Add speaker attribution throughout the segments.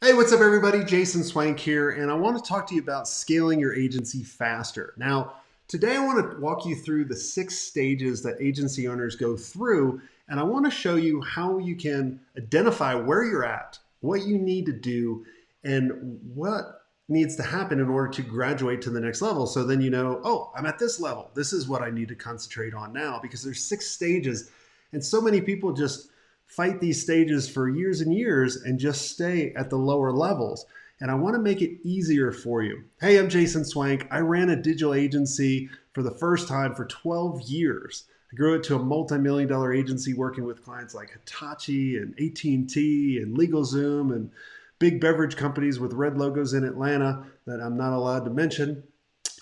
Speaker 1: Hey, what's up, everybody? Jason Swenk here, and I want to talk to you about scaling your agency faster. Now, today I want to walk you through the 6 stages that agency owners go through, and I want to show you how you can identify where you're at, what you need to do, and what needs to happen in order to graduate to the next level. So then you know, oh, I'm at this level. This is what I need to concentrate on now because there's 6 stages, and so many people just fight these stages for years and years and just stay at the lower levels. And I want to make it easier for you. Hey, I'm Jason Swank. I ran a digital agency for the first time for 12 years. I grew it to a multi-million dollar agency working with clients like Hitachi and AT&T and LegalZoom and big beverage companies with red logos in Atlanta that I'm not allowed to mention.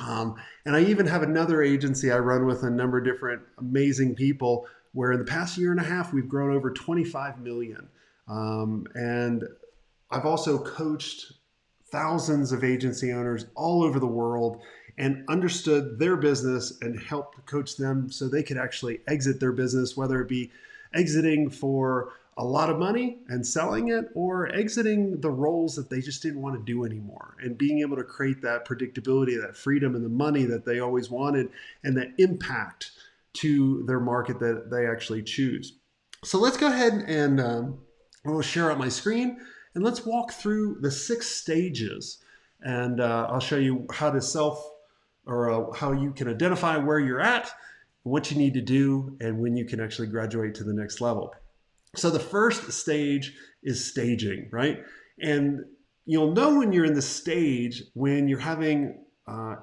Speaker 1: And I even have another agency I run with a number of different amazing people where in the past year and a half, we've grown over 25 million. And I've also coached thousands of agency owners all over the world and understood their business and helped coach them so they could actually exit their business, whether it be exiting for a lot of money and selling it or exiting the roles that they just didn't want to do anymore and being able to create that predictability, that freedom and the money that they always wanted and that impact to their market that they actually choose. So let's go ahead and we'll share out my screen and let's walk through the 6 stages and I'll show you how to how you can identify where you're at, what you need to do, and when you can actually graduate to the next level. So the first stage is staging, right? And you'll know when you're in the stage when you're having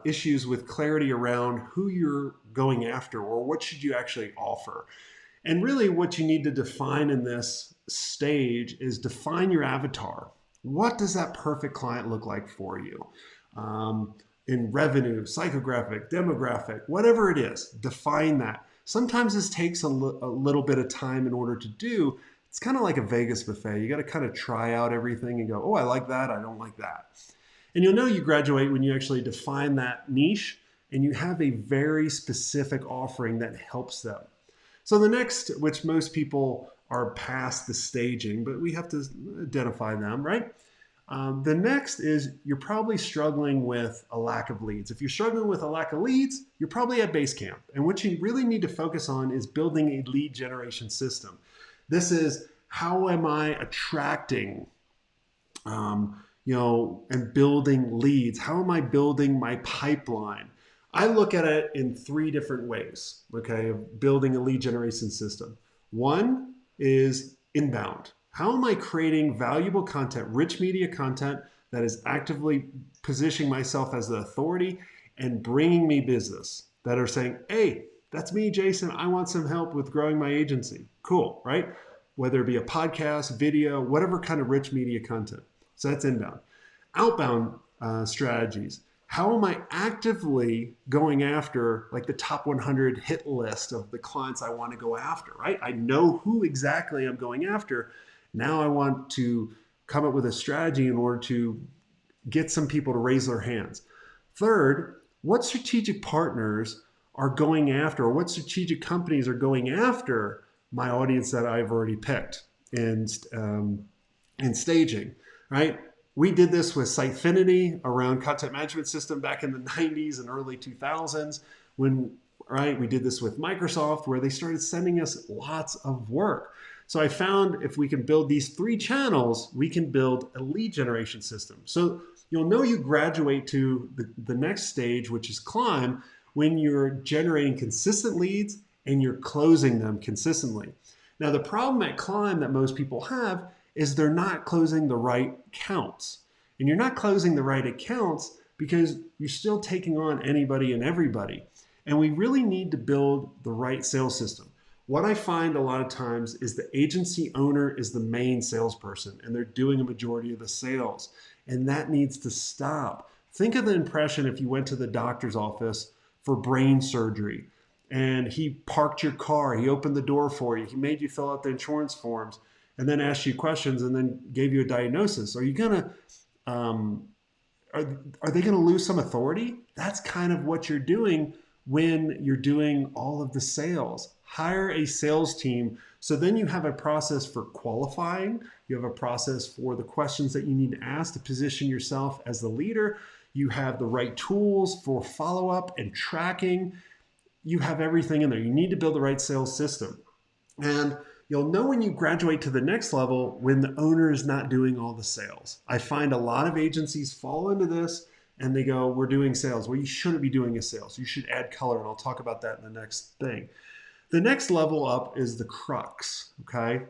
Speaker 1: issues with clarity around who you're going after or what should you actually offer. And really what you need to define in this stage is define your avatar. What does that perfect client look like for you? In revenue, psychographic, demographic, whatever it is, define that. Sometimes this takes a little bit of time in order to do. It's kind of like a Vegas buffet. You got to kind of try out everything and go, oh, I like that. I don't like that. And you'll know you graduate when you actually define that niche and you have a very specific offering that helps them. So the next, which most people are past the staging, but we have to identify them, right? The next is you're probably struggling with a lack of leads. If you're struggling with a lack of leads, you're probably at base camp. And what you really need to focus on is building a lead generation system. This is how am I attracting, and building leads? How am I building my pipeline? I look at it in 3 different ways, okay, of building a lead generation system. One is inbound. How am I creating valuable content, rich media content that is actively positioning myself as the authority and bringing me business that are saying, hey, that's me, Jason. I want some help with growing my agency. Cool, right? Whether it be a podcast, video, whatever kind of rich media content. So that's inbound. Outbound strategies. How am I actively going after like the top 100 hit list of the clients I want to go after, right? I know who exactly I'm going after. Now I want to come up with a strategy in order to get some people to raise their hands. Third, what strategic partners are going after, or what strategic companies are going after my audience that I've already picked in staging, right? We did this with Sitefinity around content management system back in the 90s and early 2000s when, right, we did this with Microsoft where they started sending us lots of work. So I found if we can build these 3 channels, we can build a lead generation system. So you'll know you graduate to the next stage, which is climb, when you're generating consistent leads and you're closing them consistently. Now, the problem at climb that most people have is they're not closing the right counts. And you're not closing the right accounts because you're still taking on anybody and everybody. And we really need to build the right sales system. What I find a lot of times is the agency owner is the main salesperson and they're doing a majority of the sales. And that needs to stop. Think of the impression if you went to the doctor's office for brain surgery and he parked your car, he opened the door for you, he made you fill out the insurance forms, and then asked you questions and then gave you a diagnosis. Are you gonna, are they gonna lose some authority? That's kind of what you're doing when you're doing all of the sales. hire a sales team. So then you have a process for qualifying. You have a process for the questions that you need to ask to position yourself as the leader. You have the right tools for follow-up and tracking. You have everything in there. You need to build the right sales system. And you'll know when you graduate to the next level when the owner is not doing all the sales. I find a lot of agencies fall into this and they go, we're doing sales. Well, you shouldn't be doing a sales. You should add color, and I'll talk about that in the next thing. The next level up is the crux, okay?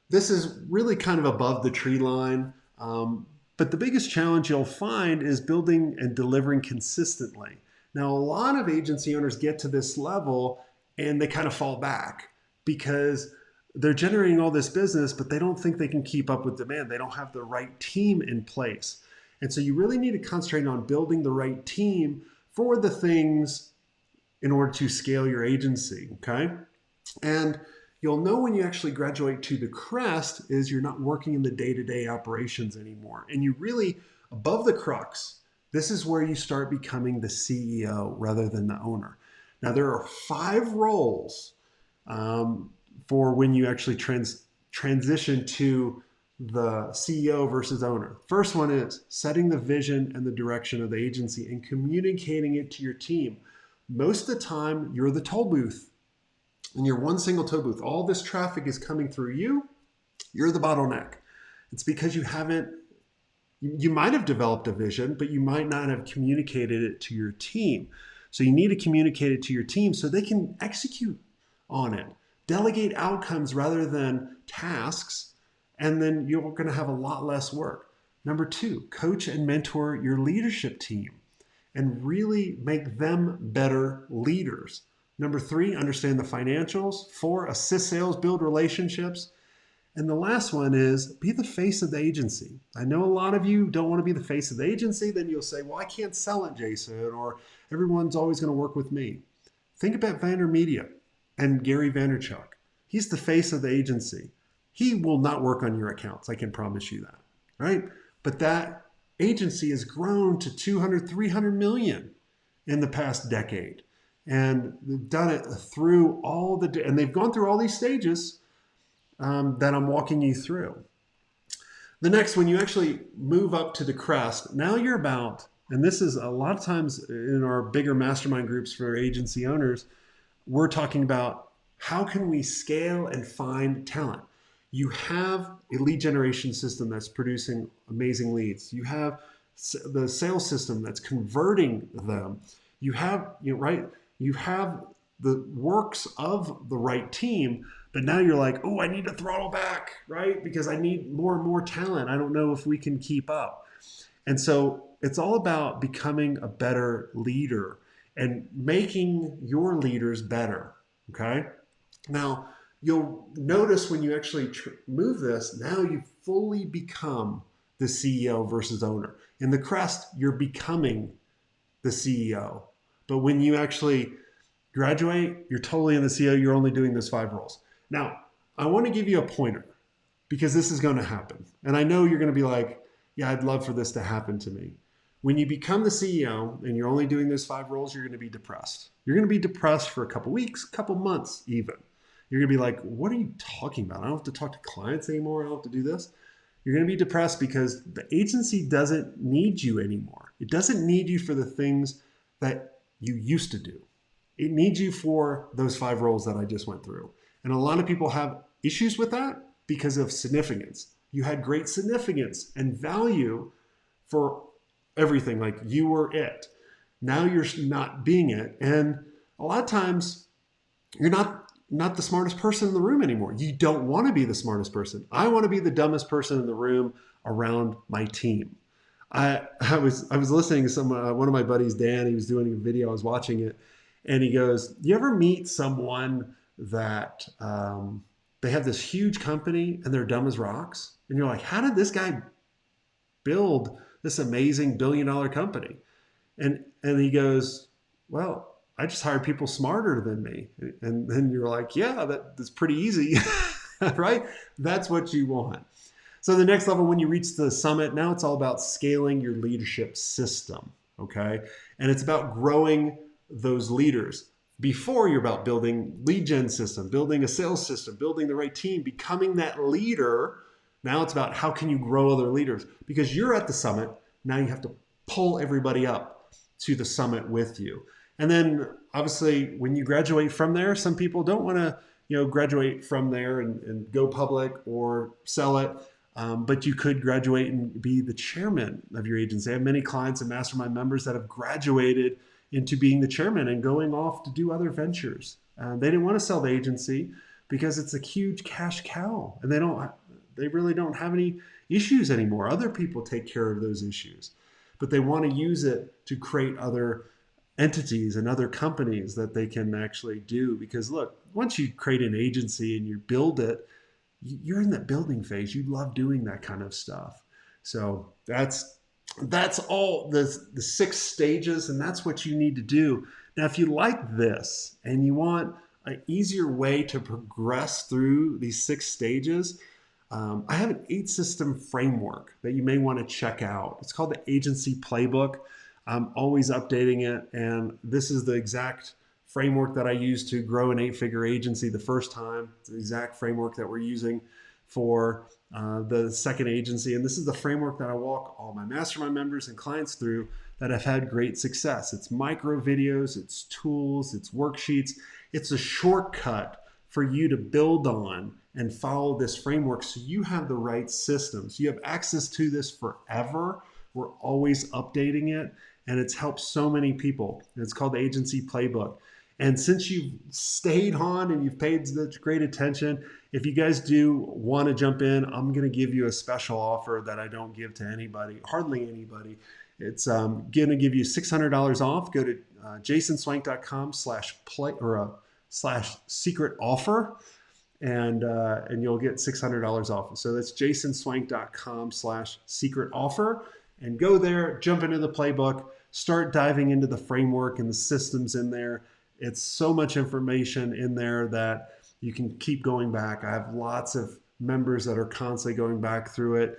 Speaker 1: This is really kind of above the tree line, but the biggest challenge you'll find is building and delivering consistently. Now, a lot of agency owners get to this level and they kind of fall back because they're generating all this business, but they don't think they can keep up with demand. They don't have the right team in place. And so you really need to concentrate on building the right team for the things in order to scale your agency, okay? And you'll know when you actually graduate to the crest is you're not working in the day-to-day operations anymore. And you really, above the crux, this is where you start becoming the CEO rather than the owner. Now, there are 5 roles for when you actually transition to the CEO versus owner. First one is setting the vision and the direction of the agency and communicating it to your team. Most of the time, you're the toll booth and you're one single toll booth. All this traffic is coming through you. You're the bottleneck. It's because you might have developed a vision, but you might not have communicated it to your team. So you need to communicate it to your team so they can execute on it. Delegate outcomes rather than tasks, and then you're going to have a lot less work. Number 2, coach and mentor your leadership team and really make them better leaders. Number 3, understand the financials. 4, assist sales, build relationships. And the last one is be the face of the agency. I know a lot of you don't want to be the face of the agency. Then you'll say, well, I can't sell it, Jason, or everyone's always going to work with me. Think about VaynerMedia and Gary Vaynerchuk. He's the face of the agency. He will not work on your accounts. I can promise you that, right? But that agency has grown to 200, 300 million in the past decade. And they've done it through and they've gone through all these stages that I'm walking you through. The next, when you actually move up to the crest, now you're about, and this is a lot of times in our bigger mastermind groups for agency owners, we're talking about how can we scale and find talent. You have a lead generation system that's producing amazing leads. You have the sales system that's converting them. You have, you have the works of the right team, but now you're like, oh, I need to throttle back, right? Because I need more and more talent. I don't know if we can keep up. And so it's all about becoming a better leader and making your leaders better, okay? Now, you'll notice when you actually move this, now you fully become the CEO versus owner. In the crest, you're becoming the CEO. But when you actually graduate, you're totally in the CEO. You're only doing those 5 roles. Now, I want to give you a pointer because this is going to happen. And I know you're going to be like, yeah, I'd love for this to happen to me. When you become the CEO and you're only doing those 5 roles, you're going to be depressed. You're going to be depressed for a couple weeks, couple months even. You're going to be like, what are you talking about? I don't have to talk to clients anymore. I don't have to do this. You're going to be depressed because the agency doesn't need you anymore. It doesn't need you for the things that you used to do. It needs you for those 5 roles that I just went through. And a lot of people have issues with that because of significance. You had great significance and value for everything, like you were it. Now you're not being it. And a lot of times you're not the smartest person in the room anymore. You don't want to be the smartest person. I want to be the dumbest person in the room around my team. I was listening to one of my buddies, Dan. He was doing a video. I was watching it, and he goes, "You ever meet someone that they have this huge company and they're dumb as rocks?" And you're like, "How did this guy build this amazing $1 billion company?" And he goes, "Well, I just hired people smarter than me." And then you're like, yeah, that's pretty easy, right? That's what you want. So the next level, when you reach the summit, now it's all about scaling your leadership system, okay? And it's about growing those leaders. Before, you're about building lead gen system, building a sales system, building the right team, becoming that leader. Now it's about how can you grow other leaders, because you're at the summit. Now you have to pull everybody up to the summit with you. And then obviously when you graduate from there, some people don't want to, graduate from there and go public or sell it. But you could graduate and be the chairman of your agency. I have many clients and mastermind members that have graduated into being the chairman and going off to do other ventures. They didn't want to sell the agency because it's a huge cash cow, and they really don't have any issues anymore. Other people take care of those issues, but they want to use it to create other entities and other companies that they can actually do. Because look, once you create an agency and you build it, you're in that building phase. You love doing that kind of stuff. So that's all the 6 stages, and that's what you need to do. Now, if you like this and you want an easier way to progress through these 6 stages, I have an 8-system framework that you may want to check out. It's called the Agency Playbook. I'm always updating it, and this is the exact framework that I used to grow an 8-figure agency the first time. It's the exact framework that we're using for the second agency. And this is the framework that I walk all my mastermind members and clients through that have had great success. It's micro videos, it's tools, it's worksheets. It's a shortcut for you to build on and follow this framework so you have the right systems. You have access to this forever. We're always updating it, and it's helped so many people. And it's called the Agency Playbook. And since you've stayed on and you've paid such great attention, if you guys do want to jump in, I'm going to give you a special offer that I don't give to anybody, hardly anybody. It's going to give you $600 off. Go to jasonswank.com/play or /secret offer, and you'll get $600 off. So that's jasonswank.com/secret offer, and go there, jump into the playbook, start diving into the framework and the systems in there. It's so much information in there that you can keep going back. I have lots of members that are constantly going back through it,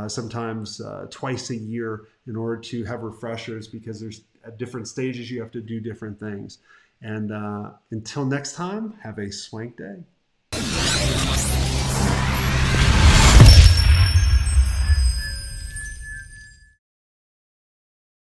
Speaker 1: sometimes twice a year, in order to have refreshers, because there's at different stages you have to do different things. And until next time, have a swank day.